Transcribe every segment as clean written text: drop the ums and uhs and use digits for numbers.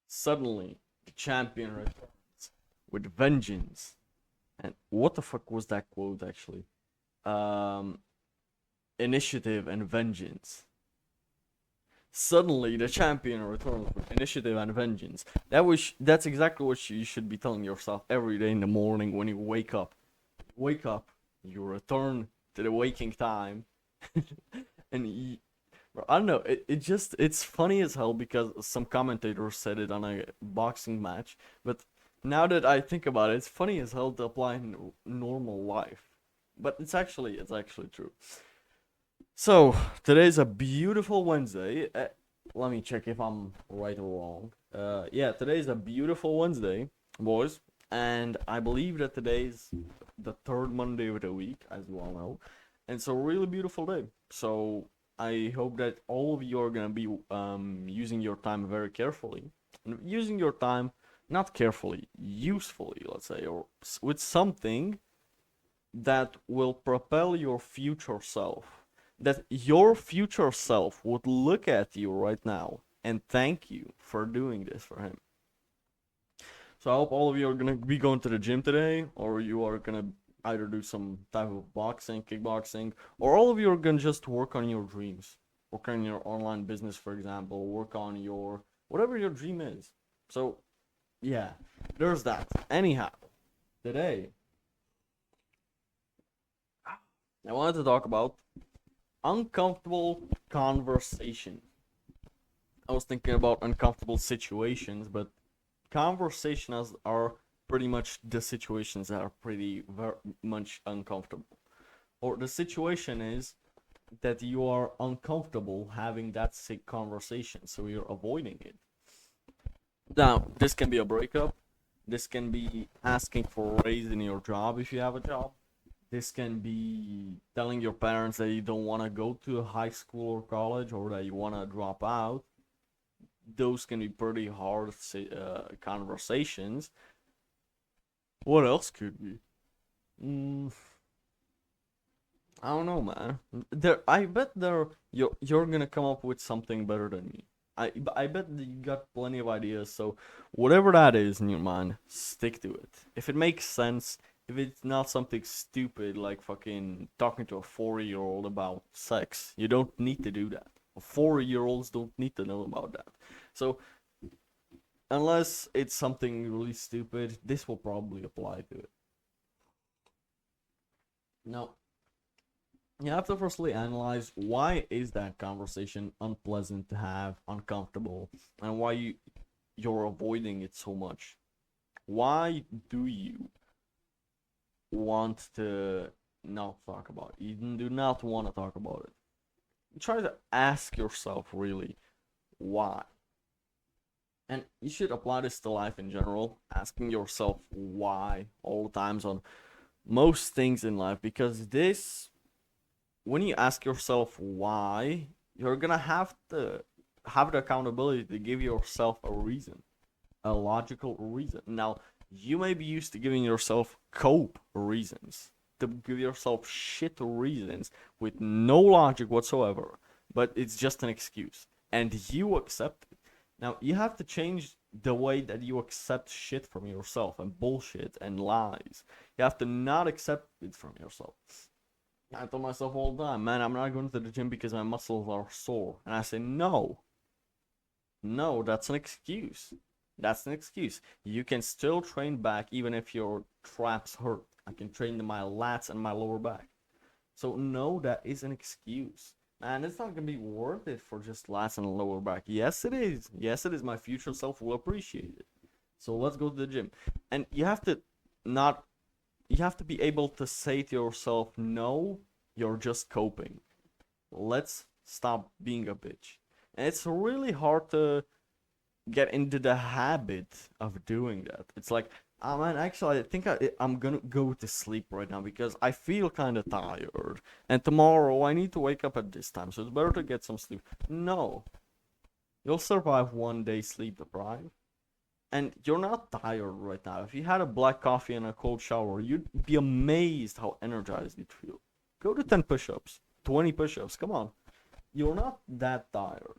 Suddenly, the champion returns with vengeance. And what the fuck was that quote actually? Um, Initiative and vengeance. Suddenly, the champion returns with initiative and vengeance. That's exactly what you should be telling yourself every day in the morning when you wake up. Wake up, you return to the waking time, and I don't know. It's funny as hell because some commentator said it on a boxing match. But now that I think about it, it's funny as hell to apply in normal life. But it's actually true. So today's a beautiful Wednesday. Let me check if I'm right or wrong. Yeah, today's a beautiful Wednesday, boys, and I believe that today's the third Monday of the week, as you all know, and it's a really beautiful day. So I hope that all of you are gonna be using your time very carefully, and using your time not carefully, usefully, let's say, or with something that will propel your future self. That your future self would look at you right now and thank you for doing this for him. So I hope all of you are gonna be going to the gym today, or you are gonna either do some type of boxing, kickboxing, or all of you are gonna just work on your dreams, work on your online business, for example, work on your whatever your dream is. So yeah, there's that. Anyhow, today I wanted to talk about uncomfortable conversation. I was thinking about uncomfortable situations, but conversations are pretty much the situations that are pretty very much uncomfortable. Or the situation is that you are uncomfortable having that sick conversation, so you're avoiding it. Now, this can be a breakup. This can be asking for a raise in your job if you have a job. This can be telling your parents that you don't want to go to a high school or college or that you want to drop out. Those can be pretty hard conversations. What else could be? Mm, I don't know, man. I bet you're gonna come up with something better than me. I bet that you got plenty of ideas. So whatever that is in your mind, stick to it. If it makes sense, if it's not something stupid like fucking talking to a 4-year-old about sex, you don't need to do that. 4-year-olds don't need to know about that. So unless it's something really stupid, this will probably apply to it. Now, you have to firstly analyze why is that conversation unpleasant to have, uncomfortable, and why you're avoiding it so much. Why do you want to not talk about it? You do not want to talk about it. Try to ask yourself really why. And you should apply this to life in general, asking yourself why all the times on most things in life, because this, when you ask yourself why, you're gonna have to have the accountability to give yourself a reason, a logical reason. Now, you may be used to giving yourself cope reasons, to give yourself shit reasons with no logic whatsoever, but it's just an excuse, and you accept it. Now, you have to change the way that you accept shit from yourself and bullshit and lies. You have to not accept it from yourself. I tell myself all the time, man, I'm not going to the gym because my muscles are sore. And I say, no, no, that's an excuse. That's an excuse. You can still train back even if your traps hurt. I can train my lats and my lower back. So, no, that is an excuse. Man, it's not gonna be worth it for just lats and lower back. Yes, it is. Yes, it is. My future self will appreciate it. So, let's go to the gym. And not you have to be able to say to yourself, no, you're just coping. Let's stop being a bitch. And it's really hard to get into the habit of doing that. It's like, oh man, actually, I think I'm gonna go to sleep right now because I feel kind of tired. And tomorrow I need to wake up at this time, so it's better to get some sleep. No, you'll survive one day sleep deprived. And you're not tired right now. If you had a black coffee and a cold shower, you'd be amazed how energized you'd feel. Go to 10 push ups, 20 push ups, come on. You're not that tired.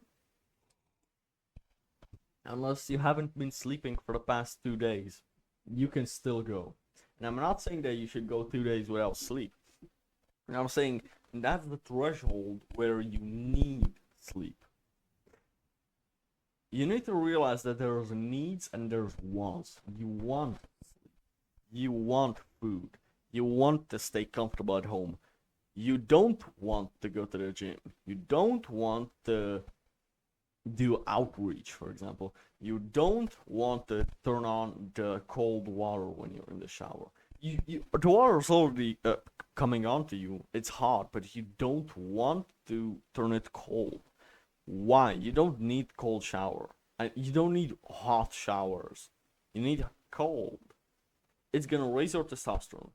Unless you haven't been sleeping for the past 2 days, you can still go. And I'm not saying that you should go 2 days without sleep. And I'm saying that's the threshold where you need sleep. You need to realize that there's needs and there's wants. You want sleep. You want food. You want to stay comfortable at home. You don't want to go to the gym. You don't want to do outreach, for example. You don't want to turn on the cold water when you're in the shower. The water's already coming onto you. It's hot, but you don't want to turn it cold. Why? You don't need cold shower. And you don't need hot showers. You need cold. It's gonna raise your testosterone.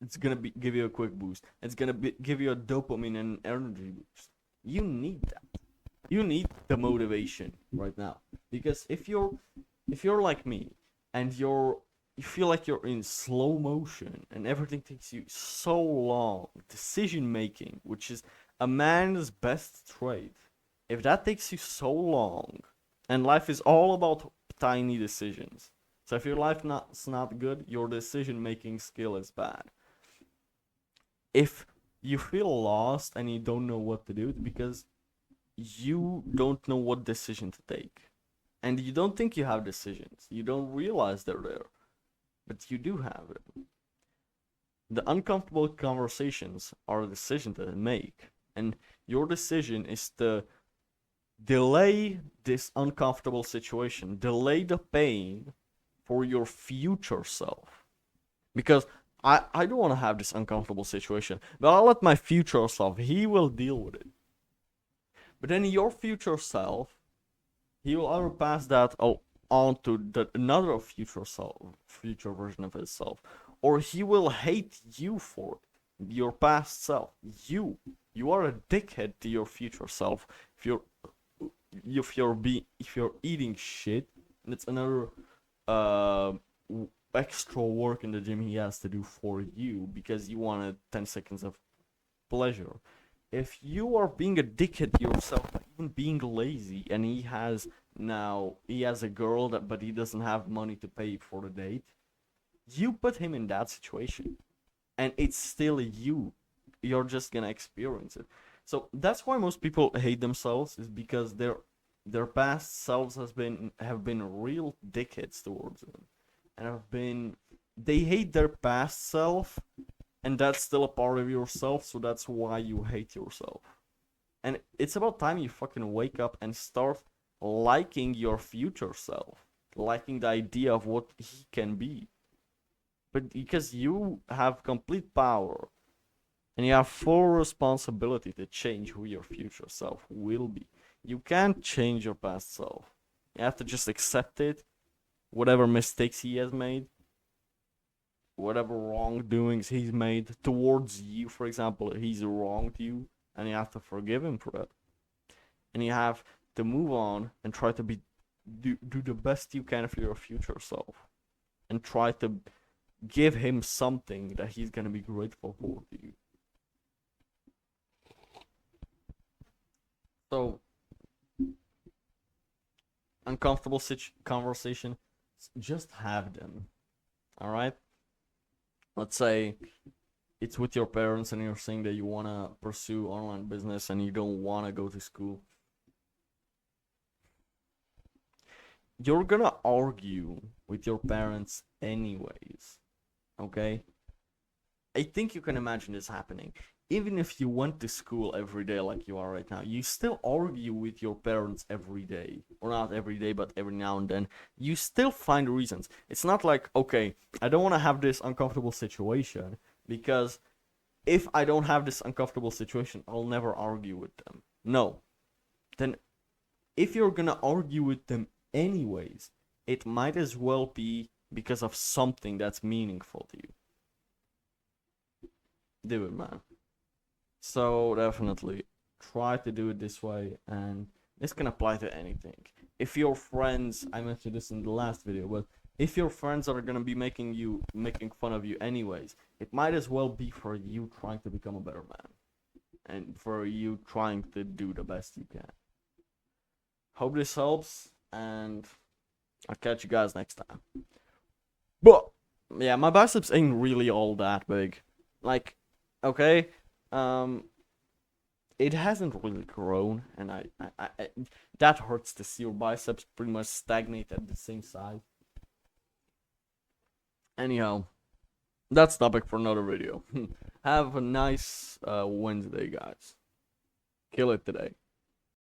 It's gonna give you a quick boost. It's gonna give you a dopamine and energy boost. You need that. You need the motivation right now, because if you're like me and you feel like you're in slow motion and everything takes you so long, decision making, which is a man's best trait, if that takes you so long, and life is all about tiny decisions. So if your life is not good, your decision making skill is bad. If you feel lost and you don't know what to do, it's because you don't know what decision to take. And you don't think you have decisions. You don't realize they're there. But you do have it. The uncomfortable conversations are a decision to make. And your decision is to delay this uncomfortable situation. Delay the pain for your future self. Because I don't want to have this uncomfortable situation. But I'll let my future self, he will deal with it. But then your future self, he will either pass that on to another future version of himself, or he will hate you for it, your past self. You are a dickhead to your future self. If you're eating shit, and it's another extra work in the gym he has to do for you because you wanted 10 seconds of pleasure. If you are being a dickhead to yourself by even being lazy, and he has a girl but he doesn't have money to pay for the date, you put him in that situation, and it's still you. You're just gonna experience it. So that's why most people hate themselves, is because their past selves have been real dickheads towards them, and they hate their past self. And that's still a part of yourself, so that's why you hate yourself. And it's about time you fucking wake up and start liking your future self, liking the idea of what he can be. But because you have complete power and you have full responsibility to change who your future self will be. You can't change your past self. You have to just accept it, whatever mistakes he has made, whatever wrongdoings he's made towards you. For example, he's wronged you, and you have to forgive him for that. And you have to move on and try to do the best you can for your future self, and try to give him something that he's gonna be grateful for to you. So, uncomfortable conversation, just have them. All right. Let's say it's with your parents and you're saying that you want to pursue online business and you don't want to go to school. You're gonna argue with your parents anyways, okay? I think you can imagine this happening. Even if you went to school every day like you are right now, you still argue with your parents every day. Or not every day, but every now and then. You still find reasons. It's not like, okay, I don't want to have this uncomfortable situation, because if I don't have this uncomfortable situation, I'll never argue with them. No. Then, if you're gonna argue with them anyways, it might as well be because of something that's meaningful to you. Do it, man. So definitely try to do it this way, and this can apply to anything. If your friends, I mentioned this in the last video, but if your friends are gonna be making fun of you anyways, it might as well be for you trying to become a better man, and for you trying to do the best you can. Hope this helps. and I'll catch you guys next time. But yeah, my biceps ain't really all that big. Like, okay, um, it hasn't really grown, and that hurts to see your biceps pretty much stagnate at the same size. Anyhow, that's topic for another video. Have a nice Wednesday, guys. Kill it today.